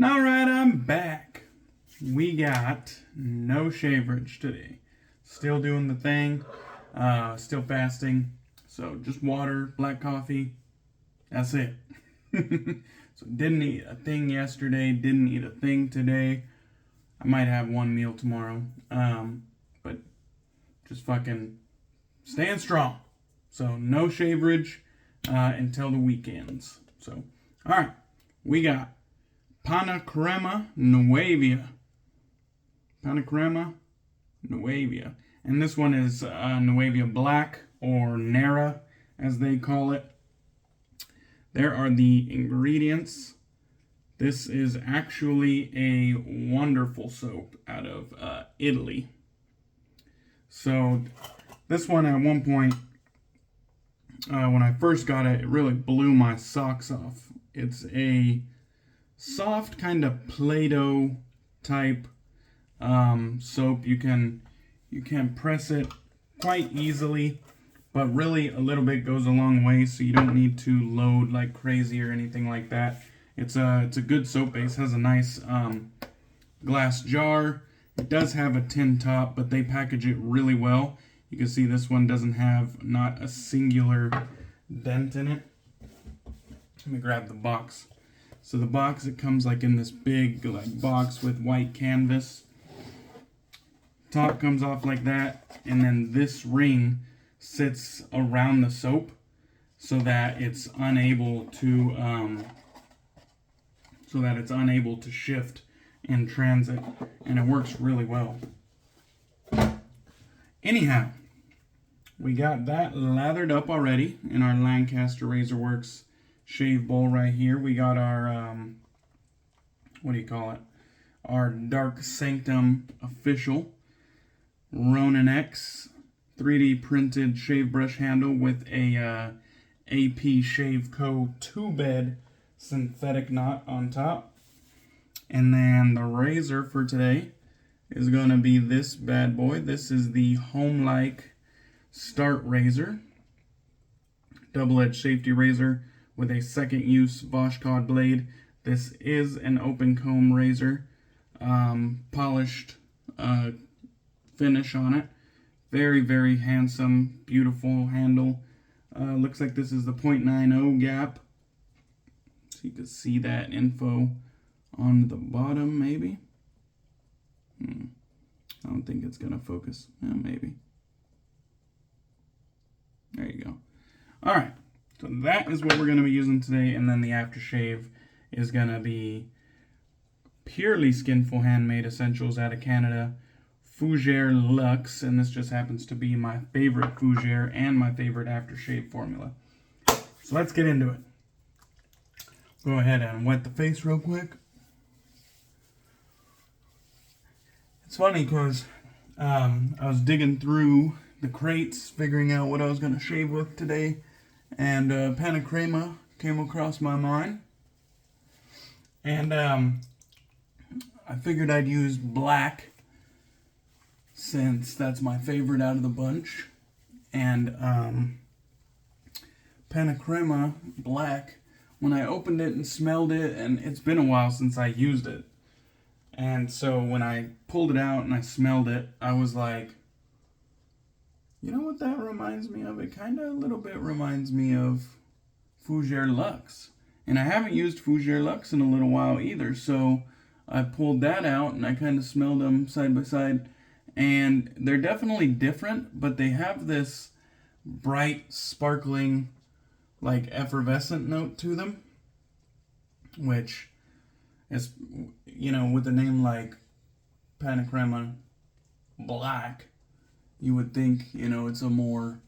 Alright, I'm back. We got no shaverage today. Still doing the thing. Still fasting. So just water, black coffee. That's it. So didn't eat a thing yesterday. Didn't eat a thing today. I might have one meal tomorrow. But just fucking staying strong. So no shaverage until the weekends. So, alright. We got Panna Crema Nuavia. Panna Crema Nuavia. And this one is Nuavia Black, or Nera, as they call it. There are the ingredients. This is actually a wonderful soap out of Italy. So, this one at one point, when I first got it, it really blew my socks off. It's a soft kind of Play-Doh type soap. You can press it quite easily, but really a little bit goes a long way, so you don't need to load like crazy or anything like that. It's a good soap base. It has a nice glass jar. It does have a tin top, but they package it really well. You can see this one doesn't have not a singular dent in it. Let me grab the box. So the box, it comes like in this big box with white canvas. Top comes off like that, and then this ring sits around the soap so that it's unable to shift in transit, and it works really well. Anyhow, we got that lathered up already in our Lancaster Razor Works shave bowl right here. We got our our dark Sanctum official RoninX 3D printed shave brush handle with a AP Shave Co. 2-bed synthetic knot on top. And then the razor for today is going to be this bad boy. This is the Homelike Start Razor, double-edged safety razor with a second use Voskhad Blade. This is an open comb razor, polished finish on it. Very, very handsome, beautiful handle. Looks like this is the 0.90 gap. So you can see that info on the bottom, maybe. I don't think it's going to focus. Maybe. There you go. Alright. So that is what we're going to be using today, and then the aftershave is going to be purely Skinful handmade essentials out of Canada, Fougere Luxe, and this just happens to be my favorite Fougere and my favorite aftershave formula. So let's get into it. Go ahead and wet the face real quick. It's funny because I was digging through the crates, figuring out what I was going to shave with today, and Panna Crema came across my mind, and I figured I'd use black since that's my favorite out of the bunch. And Panna Crema Black, when I opened it and smelled it, and it's been a while since I used it, and so when I pulled it out and I smelled it, I was like, you know what that reminds me of? It kind of a little bit reminds me of Fougere Luxe. And I haven't used Fougere Luxe in a little while either, so I pulled that out and I kind of smelled them side by side. And they're definitely different, but they have this bright, sparkling, like effervescent note to them. Which is, with a name like Panna Crema Black, you would think, it's a more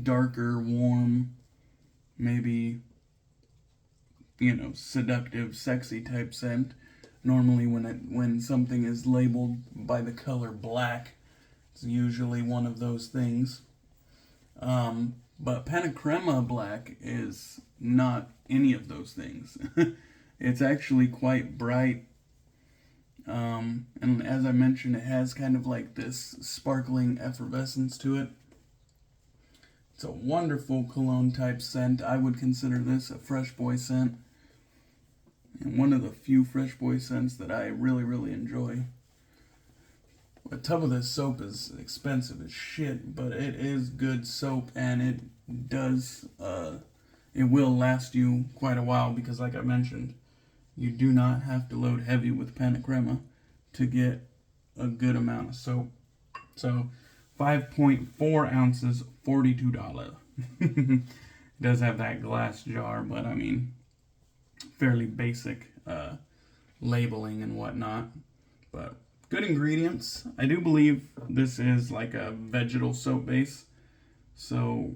darker, warm, maybe, seductive, sexy type scent. Normally when something is labeled by the color black, it's usually one of those things. But Panna Crema Black is not any of those things. It's actually quite bright. And as I mentioned, it has kind of like this sparkling effervescence to it. It's a wonderful cologne type scent. I would consider this a fresh boy scent. and one of the few Fresh Boy scents that I really, really enjoy. A tub of this soap is expensive as shit, but it is good soap, and it does, it will last you quite a while, because like I mentioned, you do not have to load heavy with Panna Crema to get a good amount of soap. So 5.4 ounces, $42. It does have that glass jar, but I mean, fairly basic labeling and whatnot. But good ingredients. I do believe this is like a vegetal soap base, so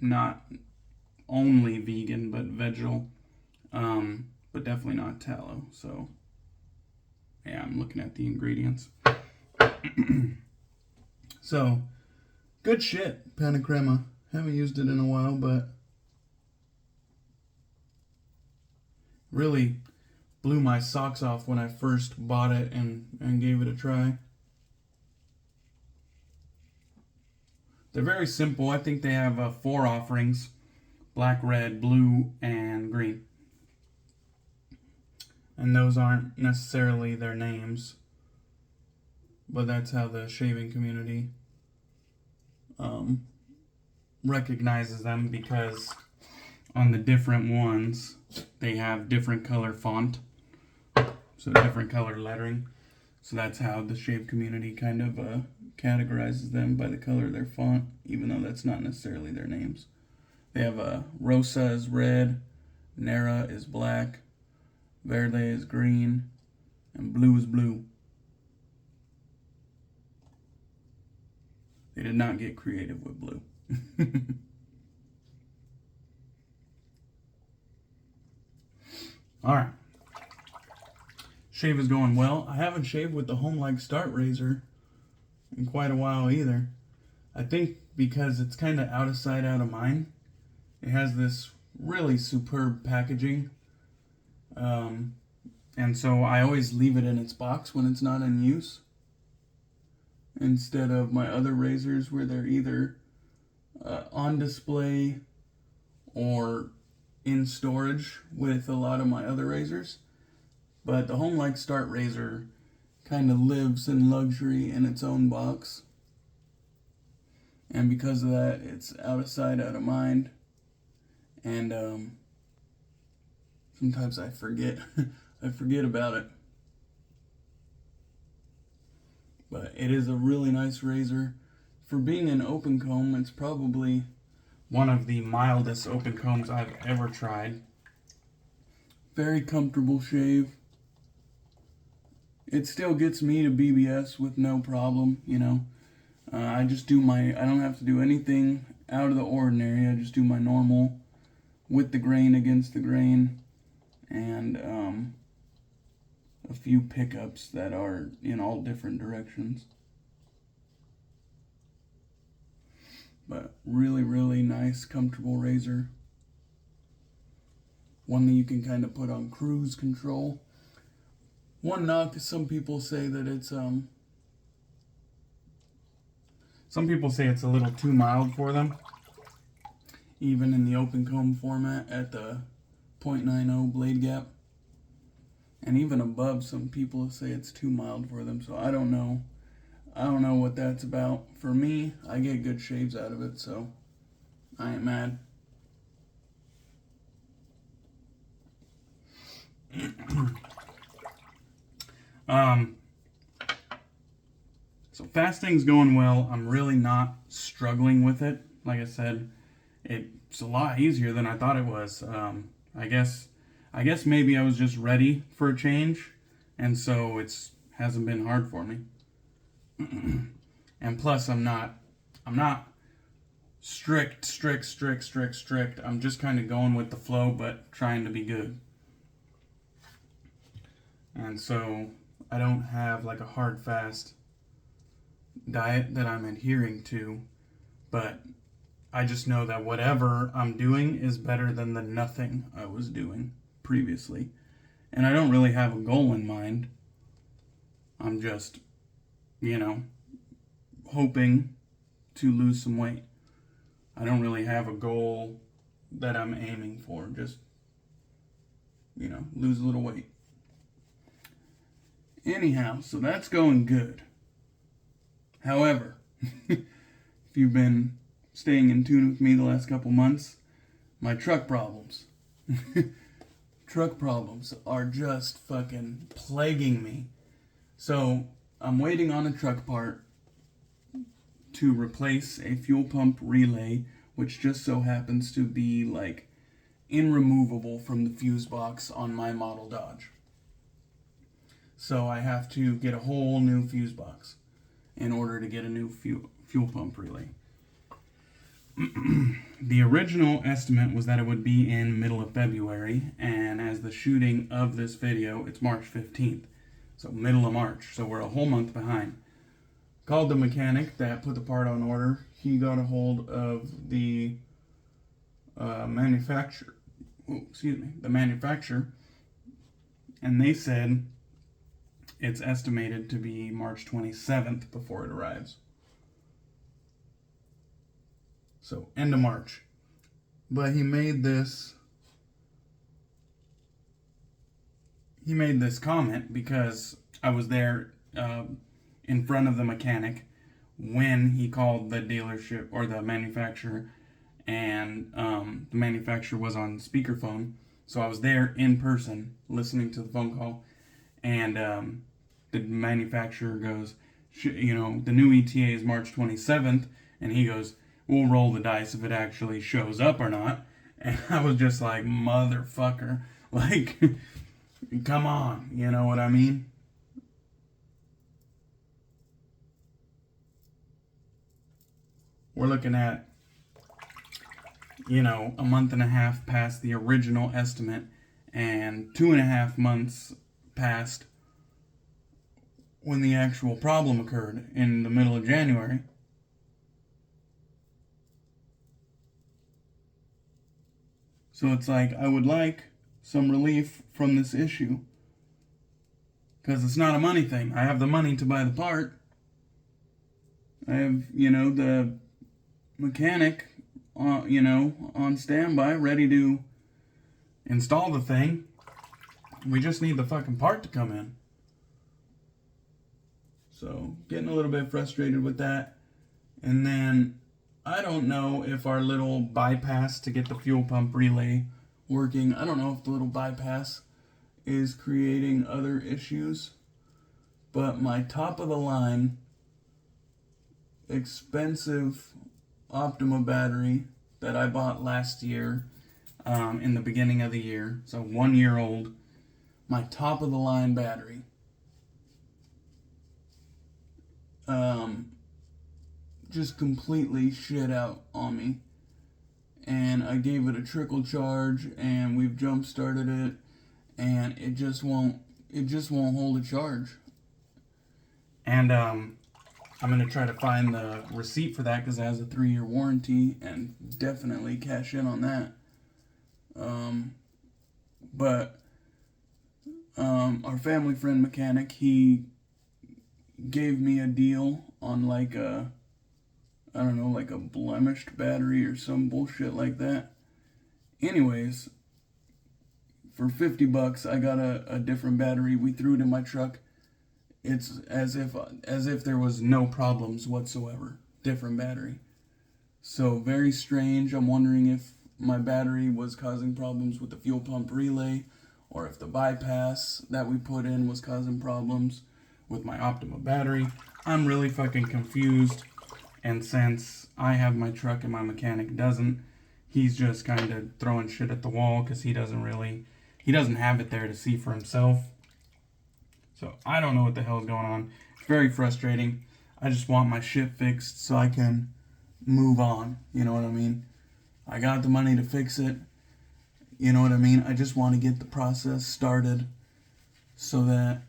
not only vegan, but vegetal, but definitely not tallow. So yeah, I'm looking at the ingredients. So good shit, Panna Crema. Haven't used it in a while, but really blew my socks off when I first bought it and gave it a try. They're very simple. I think they have 4 offerings: black, red, blue, and green. And those aren't necessarily their names, but that's how the shaving community recognizes them, because on the different ones they have different color font, so different color lettering. So that's how the shave community kind of categorizes them, by the color of their font, even though that's not necessarily their names. They have Rosa is red, Nera is black, Verde is green, and blue is blue. They did not get creative with blue. Alright. Shave is going well. I haven't shaved with the Homelike Start Razor in quite a while either. I think because it's kind of out of sight, out of mind. It has this really superb packaging. And so I always leave it in its box when it's not in use, instead of my other razors where they're either on display or in storage with a lot of my other razors. But the Homelike Start Razor kind of lives in luxury in its own box, and because of that, it's out of sight, out of mind. And sometimes I forget I forget about it. But it is a really nice razor. For being an open comb, it's probably one of the mildest open combs I've ever tried. Very comfortable shave. It still gets me to BBS with no problem, you know. I just do I don't have to do anything out of the ordinary. I just do my normal with the grain against the grain, and a few pickups that are in all different directions. But really, really nice, comfortable razor. One that you can kind of put on cruise control. One knock is some people say that it's some people say it's a little too mild for them, even in the open comb format at the 0.90 blade gap. And even above, some people say it's too mild for them, so I don't know. I don't know what that's about. For me, I get good shaves out of it, so I ain't mad. So fasting's going well. I'm really not struggling with it. Like I said, it's a lot easier than I thought it was. I guess maybe I was just ready for a change, and so it's hasn't been hard for me. And plus, I'm not strict. I'm just kind of going with the flow, but trying to be good. And so I don't have like a hard fast diet that I'm adhering to, but I just know that whatever I'm doing is better than the nothing I was doing previously. And I don't really have a goal in mind. I'm just, hoping to lose some weight. I don't really have a goal that I'm aiming for. Just, lose a little weight. Anyhow, so that's going good. However, if you've been staying in tune with me the last couple months, my truck problems. Truck problems are just fucking plaguing me. So, I'm waiting on a truck part to replace a fuel pump relay, which just so happens to be like irremovable from the fuse box on my model Dodge. So I have to get a whole new fuse box in order to get a new fuel pump relay. The original estimate was that it would be in middle of February, and as the shooting of this video, it's March 15th. So middle of March, so we're a whole month behind. Called the mechanic that put the part on order. He got a hold of the manufacturer, and they said it's estimated to be March 27th before it arrives. So, end of March. But he made this comment because I was there in front of the mechanic when he called the dealership or the manufacturer, and the manufacturer was on speakerphone. So I was there in person listening to the phone call, and the manufacturer goes, the new ETA is March 27th, and he goes, we'll roll the dice if it actually shows up or not. And I was just like, motherfucker, like, come on, you know what I mean? We're looking at, a month and a half past the original estimate, and 2.5 months past when the actual problem occurred in the middle of January. So it's like, I would like some relief from this issue, because it's not a money thing. I have the money to buy the part. I have, the mechanic, on standby, ready to install the thing. We just need the fucking part to come in. So, getting a little bit frustrated with that. And then, I don't know if our little bypass to get the fuel pump relay working, I don't know if the little bypass is creating other issues. But my top of the line, expensive Optima battery that I bought last year, in the beginning of the year, so 1 year old, my top of the line battery, just completely shit out on me, and I gave it a trickle charge, and we've jump started it, and it just won't hold a charge. And I'm gonna try to find the receipt for that because it has a 3-year warranty, and definitely cash in on that. But our family friend mechanic, he gave me a deal on like a blemished battery or some bullshit like that. Anyways, for $50, I got a different battery. We threw it in my truck. It's as if there was no problems whatsoever. Different battery. So very strange. I'm wondering if my battery was causing problems with the fuel pump relay, or if the bypass that we put in was causing problems with my Optima battery. I'm really fucking confused. And since I have my truck and my mechanic doesn't, he's just kind of throwing shit at the wall because he doesn't have it there to see for himself. So I don't know what the hell is going on. It's very frustrating. I just want my shit fixed so I can move on. You know what I mean? I got the money to fix it. You know what I mean? I just want to get the process started so that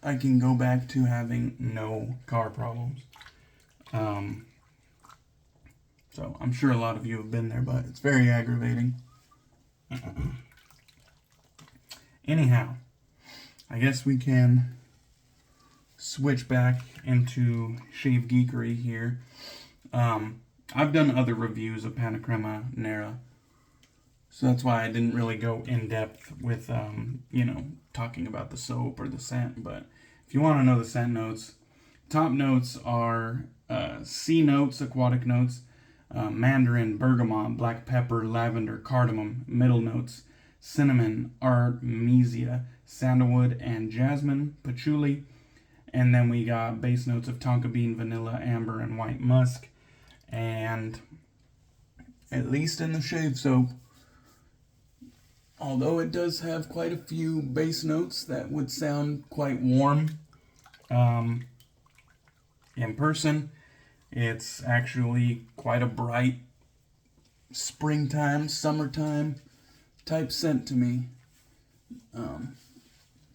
I can go back to having no car problems. So I'm sure a lot of you have been there, but it's very aggravating. Anyhow, I guess we can switch back into shave geekery here. I've done other reviews of Panna Crema Nera, So that's why I didn't really go in depth with, you know, talking about the soap or the scent. But if you want to know the scent notes, top notes are sea notes, aquatic notes, mandarin, bergamot, black pepper, lavender, cardamom. Middle notes, cinnamon, artemisia, sandalwood, and jasmine, patchouli. And then we got base notes of tonka bean, vanilla, amber, and white musk. And at least in the shave soap, although it does have quite a few base notes that would sound quite warm, in person, it's actually quite a bright springtime, summertime type scent to me.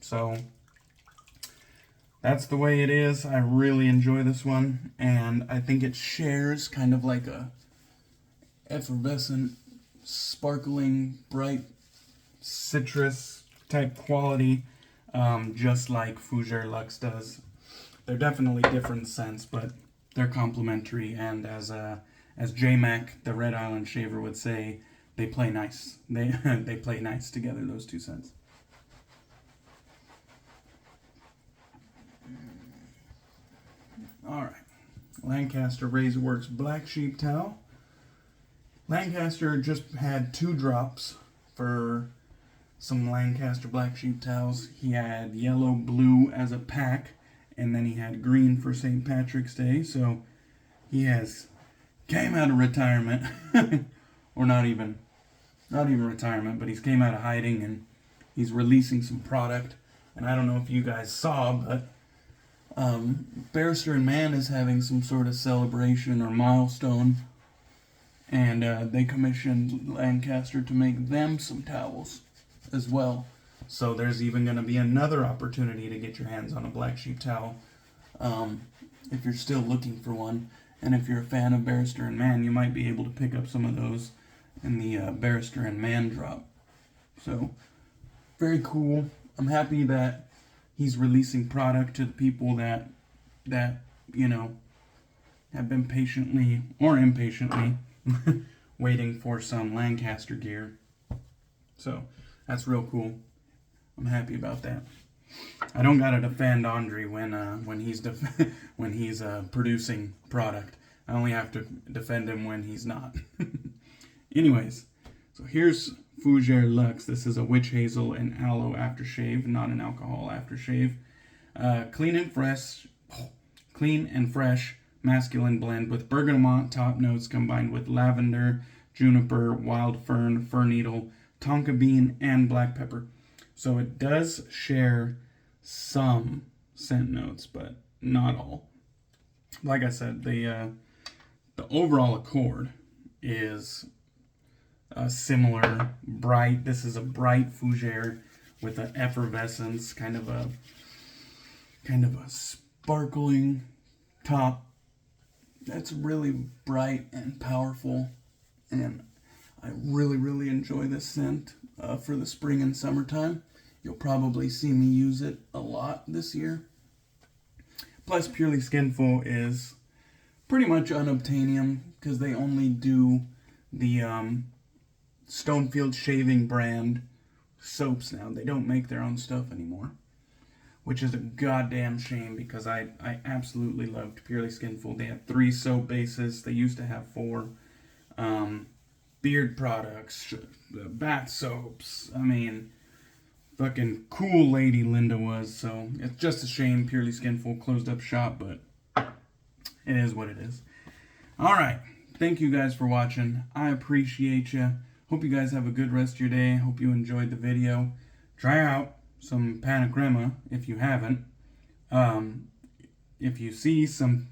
So that's the way it is. I really enjoy this one, and I think it shares kind of like a effervescent, sparkling, bright citrus type quality, just like Fougere Luxe does. They're definitely different scents, but they're complementary, and as J-Mac, the Red Island shaver, would say, they play nice. They play nice together, those two scents. Alright, Lancaster Razor Works Black Sheep Towel. Lancaster just had 2 drops for some Lancaster Black Sheep towels. He had yellow, blue as a pack, and then he had green for St. Patrick's Day. So he came out of retirement, or not even retirement, but he's came out of hiding, and he's releasing some product. And I don't know if you guys saw, but Barrister and Mann is having some sort of celebration or milestone, and they commissioned Lancaster to make them some towels as well. So there's even going to be another opportunity to get your hands on a Black Sheep towel, if you're still looking for one. And if you're a fan of Barrister and Mann, you might be able to pick up some of those in the Barrister and Mann drop. So very cool. I'm happy that he's releasing product to the people that you know, have been patiently or impatiently waiting for some Lancaster gear. So that's real cool. I'm happy about that. I don't gotta defend Andre when he's producing product. I only have to defend him when he's not. Anyways, so here's Fougere Luxe. This is a witch hazel and aloe aftershave, not an alcohol aftershave. Clean and fresh masculine blend with bergamot top notes combined with lavender, juniper, wild fern, fir needle, tonka bean, and black pepper. So it does share some scent notes, but not all. Like I said, the overall accord is similar, bright. This is a bright Fougere with an effervescence, kind of a sparkling top. That's really bright and powerful, and I really enjoy this scent for the spring and summertime. You'll probably see me use it a lot this year. Plus, Purely Skinful is pretty much unobtainium because they only do the Stonefield Shaving brand soaps now. They don't make their own stuff anymore, which is a goddamn shame because I absolutely loved Purely Skinful. They had 3 soap bases. They used to have 4. Beard products, bath soaps. I mean, fucking cool lady Linda was. So it's just a shame Purely Skinful closed up shop, but it is what it is. Alright, thank you guys for watching. I appreciate you. Hope you guys have a good rest of your day. Hope you enjoyed the video. Try out some Panna Crema if you haven't. If you see some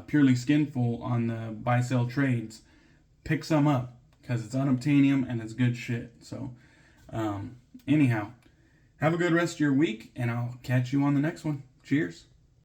Purely Skinful on the buy-sell trades, pick some up because it's unobtainium and it's good shit. So, anyhow, have a good rest of your week, and I'll catch you on the next one. Cheers.